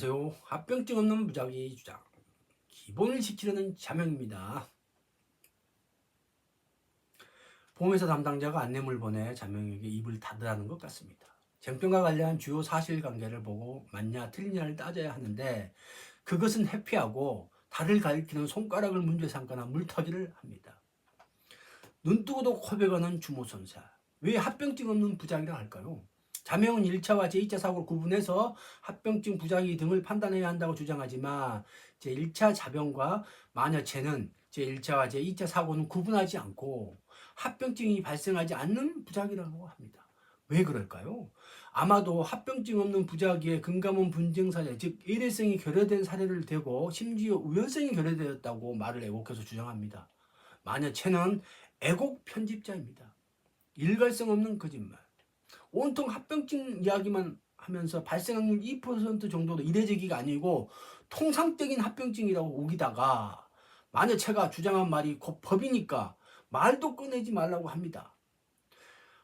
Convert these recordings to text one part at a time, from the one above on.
안녕하세요. 합병증 없는 무작위 주장. 기본을 지키려는 자명입니다. 보험회사 담당자가 안내문을 보내 자명에게 입을 닫으라는 것 같습니다. 쟁점과 관련한 주요 사실관계를 보고 맞냐 틀리냐를 따져야 하는데 그것은 회피하고 달을 가리키는 손가락을 문제 삼거나 물타기를 합니다. 눈 뜨고도 코베가는 주모선사. 왜 합병증 없는 부작이라 할까요? 자명은 1차와 제2차 사고를 구분해서 합병증, 부작위 등을 판단해야 한다고 주장하지만 제1차 자병과 마녀체는 제1차와 제2차 사고는 구분하지 않고 합병증이 발생하지 않는 부작이라고 합니다. 왜 그럴까요? 아마도 합병증 없는 부작위의 근감원 분쟁 사례, 즉 일회성이 결여된 사례를 대고 심지어 우연성이 결여되었다고 말을 애곡해서 주장합니다. 마녀체는 애곡 편집자입니다. 일관성 없는 거짓말. 온통 합병증 이야기만 하면서 발생 확률 2% 정도도 이례적이가 아니고 통상적인 합병증이라고 우기다가 마녀체가 주장한 말이 곧 법이니까 말도 꺼내지 말라고 합니다.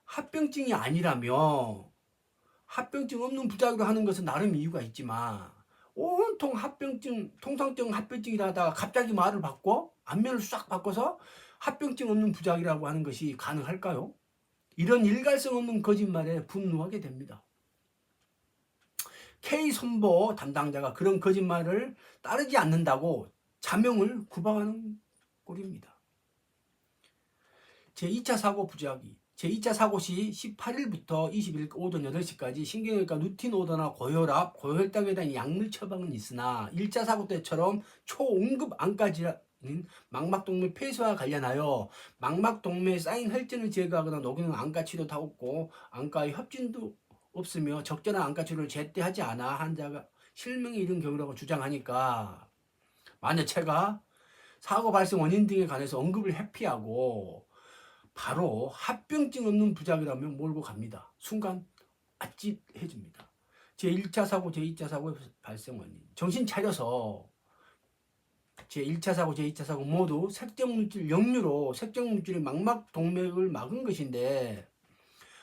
합병증이 아니라며 합병증 없는 부작위로 하는 것은 나름 이유가 있지만 온통 합병증, 통상적 합병증이라 하다가 갑자기 말을 바꿔 안면을 싹 바꿔서 합병증 없는 부작위라고 하는 것이 가능할까요? 이런 일관성 없는 거짓말에 분노하게 됩니다. K선보 담당자가 그런 거짓말을 따르지 않는다고 자명을 구박하는 꼴입니다. 제2차 사고 부작위. 제2차 사고 시 18일부터 20일 오전 8시까지 신경외과 루틴 오더나 고혈압, 고혈당에 대한 약물 처방은 있으나 1차 사고 때처럼 초응급 안과 질환인 망막동맥 폐쇄와 관련하여 망막동맥에 쌓인 혈전을 제거하거나 녹이는 안과 치료도 없고 안과의 협진도 없으며 적절한 안과 치료를 제때 하지 않아 환자가 실명에 이른 경우라고 주장하니까 마녀체가 사고 발생 원인 등에 관해서 언급을 회피하고 바로 합병증 없는 부작이라면 몰고 갑니다. 순간 아찔해집니다. 제1차 사고, 제2차 사고의 발생 원인. 정신 차려서 제1차 사고, 제2차 사고 모두 색정물질 역류로 색정물질이 망막동맥을 막은 것인데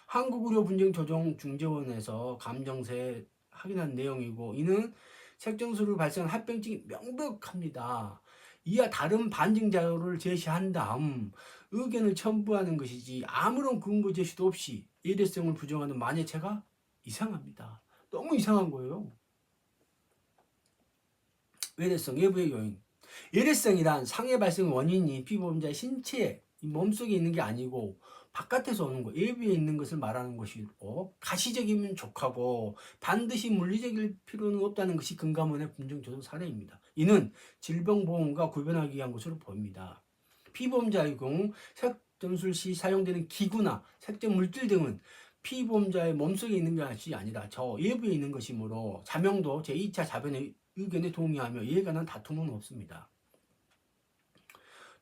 한국의료분쟁조정중재원에서 감정세 확인한 내용이고 이는 색정수로 발생한 합병증이 명백합니다. 이와 다른 반증 자료를 제시한 다음 의견을 첨부하는 것이지 아무런 근거 제시도 없이 예대성을 부정하는 마녀체가 이상합니다. 너무 이상한 거예요. 예대성, 외부의 요인. 예대성이란 상해 발생 원인이 피보험자의 신체, 몸속에 있는 게 아니고 바깥에서 오는 거, 외부에 있는 것을 말하는 것이고 가시적이면 족하고 반드시 물리적일 필요는 없다는 것이 금감원의 분쟁조정 사례입니다. 이는 질병보험과 구별하기 위한 것으로 보입니다. 피보험자의 경우 색전술 시 사용되는 기구나 색전 물질 등은 피보험자의 몸속에 있는 것이 아니라 저 외부에 있는 것이므로 자명도 제2차 자변의 의견에 동의하며 이에 관한 다툼은 없습니다.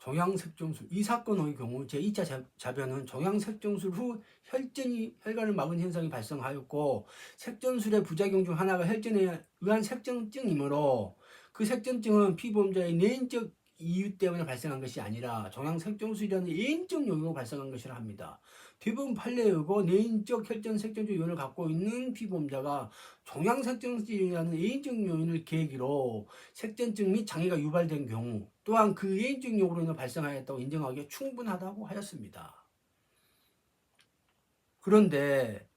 종양색정술. 이 사건의 경우 제2차 자변은 종양색정술 후 혈관을 막은 현상이 발생하였고 색전술의 부작용 중 하나가 혈전에 의한 색전증이므로 그 색전증은 피보험자의 내인적 이유 때문에 발생한 것이 아니라 종양색정술이라는 예인적 요인으로 발생한 것이라 합니다. 대부분 판례에 의거 내인적 혈전 색전증 요인을 갖고 있는 피보험자가 종양색정증이라는 예인적 요인을 계기로 색전증 및 장애가 유발된 경우 또한 그 예인적 요구로 인해 발생하였다고 인정하기에 충분하다고 하였습니다. 그런데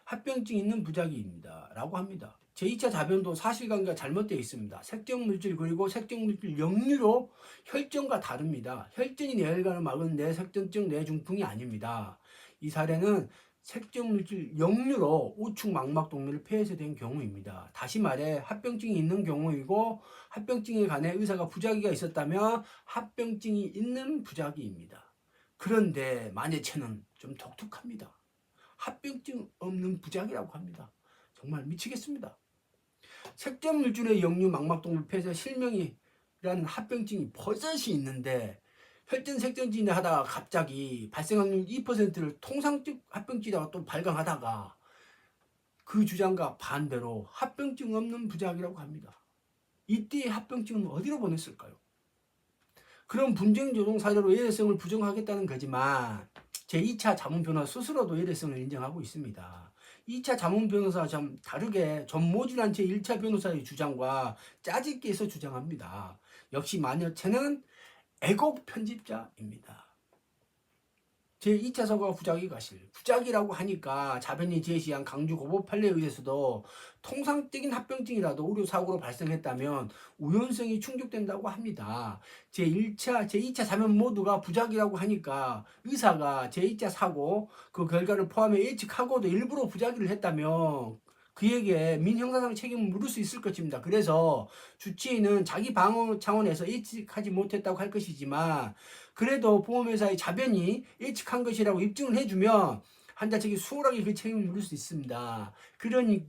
합병증 있는 부작위입니다. 라고 합니다. 제2차 자변도 사실관계가 잘못되어 있습니다. 색정물질 그리고 색정물질 역류로 혈전과 다릅니다. 혈전이 뇌혈관을 막은 뇌색전증 뇌중풍이 아닙니다. 이 사례는 색정물질 역류로 우측 망막동맥을 폐쇄된 경우입니다. 다시 말해 합병증이 있는 경우이고 합병증에 관해 의사가 부작위가 있었다면 합병증이 있는 부작위입니다. 그런데 마녀체는 좀 독특합니다. 합병증 없는 부작이라고 합니다. 정말 미치겠습니다. 색전물질의 역류 망막동맥 폐쇄 실명이라는 합병증이 버젓이 있는데 혈전 색전증이 하다가 갑자기 발생 확률 2%를 통상적 합병증이라고 또 발광하다가 그 주장과 반대로 합병증 없는 부작이라고 합니다. 이때의 합병증은 어디로 보냈을까요? 그런 분쟁조정 사례로 예외성을 부정하겠다는 거지만 제2차 자문변호 스스로도 예외성을 인정하고 있습니다. 2차 자문 변호사 좀 다르게 전모진한 제1차 변호사의 주장과 짜집기해서 주장합니다. 역시 마녀체는 애곡 편집자입니다. 제2차 서가 부작위 과실. 부작위라고 하니까 자변이 제시한 강주 고법 판례에 의해서도 통상적인 합병증이라도 의료사고로 발생했다면 우연성이 충족된다고 합니다. 제1차, 제2차 사면 모두가 부작위라고 하니까 의사가 제2차 사고 그 결과를 포함해 예측하고도 일부러 부작위를 했다면 그에게 민형사상 책임을 물을 수 있을 것입니다. 그래서 주치의는 자기 방어 차원에서 예측하지 못했다고 할 것이지만 그래도 보험회사의 자변이 예측한 것이라고 입증을 해주면 환자 측이 수월하게 그 책임을 물을 수 있습니다. 그러니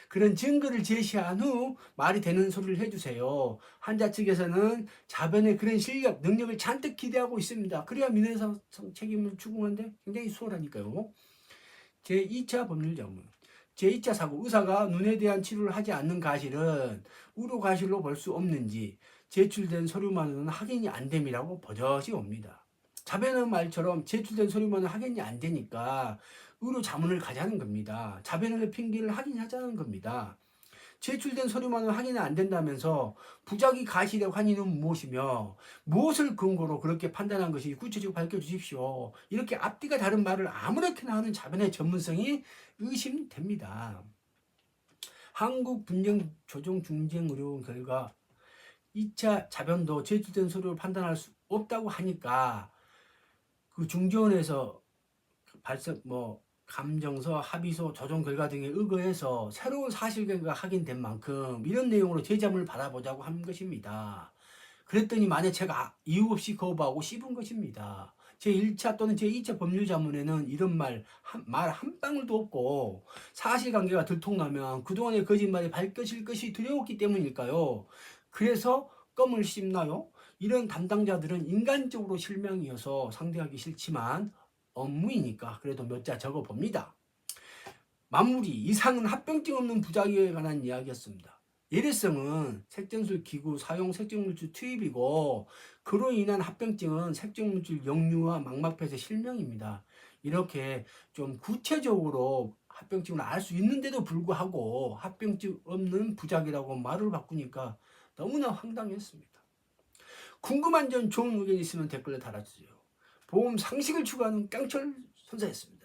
그런 증거를 제시한 후 말이 되는 소리를 해주세요. 환자 측에서는 자변의 그런 실력, 능력을 잔뜩 기대하고 있습니다. 그래야 민회사상 책임을 추궁하는데 굉장히 수월하니까요. 제2차 법률 자문. 제2차 사고, 의사가 눈에 대한 치료를 하지 않는 과실은 의료 과실로 볼 수 없는지 제출된 서류만으로는 확인이 안 됨이라고 버젓이 옵니다. 자변의 말처럼 제출된 서류만은 확인이 안 되니까 의료 자문을 가자는 겁니다. 자변의 핑계를 확인하자는 겁니다. 제출된 서류만은 확인이 안 된다면서 부작위 가실의 환의는 무엇이며 무엇을 근거로 그렇게 판단한 것이 구체적으로 밝혀주십시오. 이렇게 앞뒤가 다른 말을 아무렇게나 하는 자변의 전문성이 의심됩니다. 한국분쟁조정중쟁의료원 결과 2차 자변도 제출된 서류를 판단할 수 없다고 하니까 그 중재원에서 발생 감정서, 합의서, 조정 결과 등에 의거해서 새로운 사실관계가 확인된 만큼 이런 내용으로 재자문을 받아보자고 한 것입니다. 그랬더니 만약 제가 이유 없이 거부하고 씹은 것입니다. 제1차 또는 제2차 법률자문에는 이런 말 한 방울도 없고 사실관계가 들통나면 그동안의 거짓말이 밝혀질 것이 두려웠기 때문일까요? 그래서 껌을 씹나요? 이런 담당자들은 인간적으로 실명이어서 상대하기 싫지만 업무이니까 그래도 몇 자 적어봅니다. 마무리. 이상은 합병증 없는 부작위에 관한 이야기였습니다. 예외성은 색전술 기구 사용 색정물질 투입이고 그로 인한 합병증은 색정물질 역류와 망막폐쇄 실명입니다. 이렇게 좀 구체적으로 합병증을 알 수 있는데도 불구하고 합병증 없는 부작이라고 말을 바꾸니까 너무나 황당했습니다. 궁금한 점 좋은 의견 있으면 댓글에 달아주세요. 보험 상식을 추구하는 깡철 선사였습니다.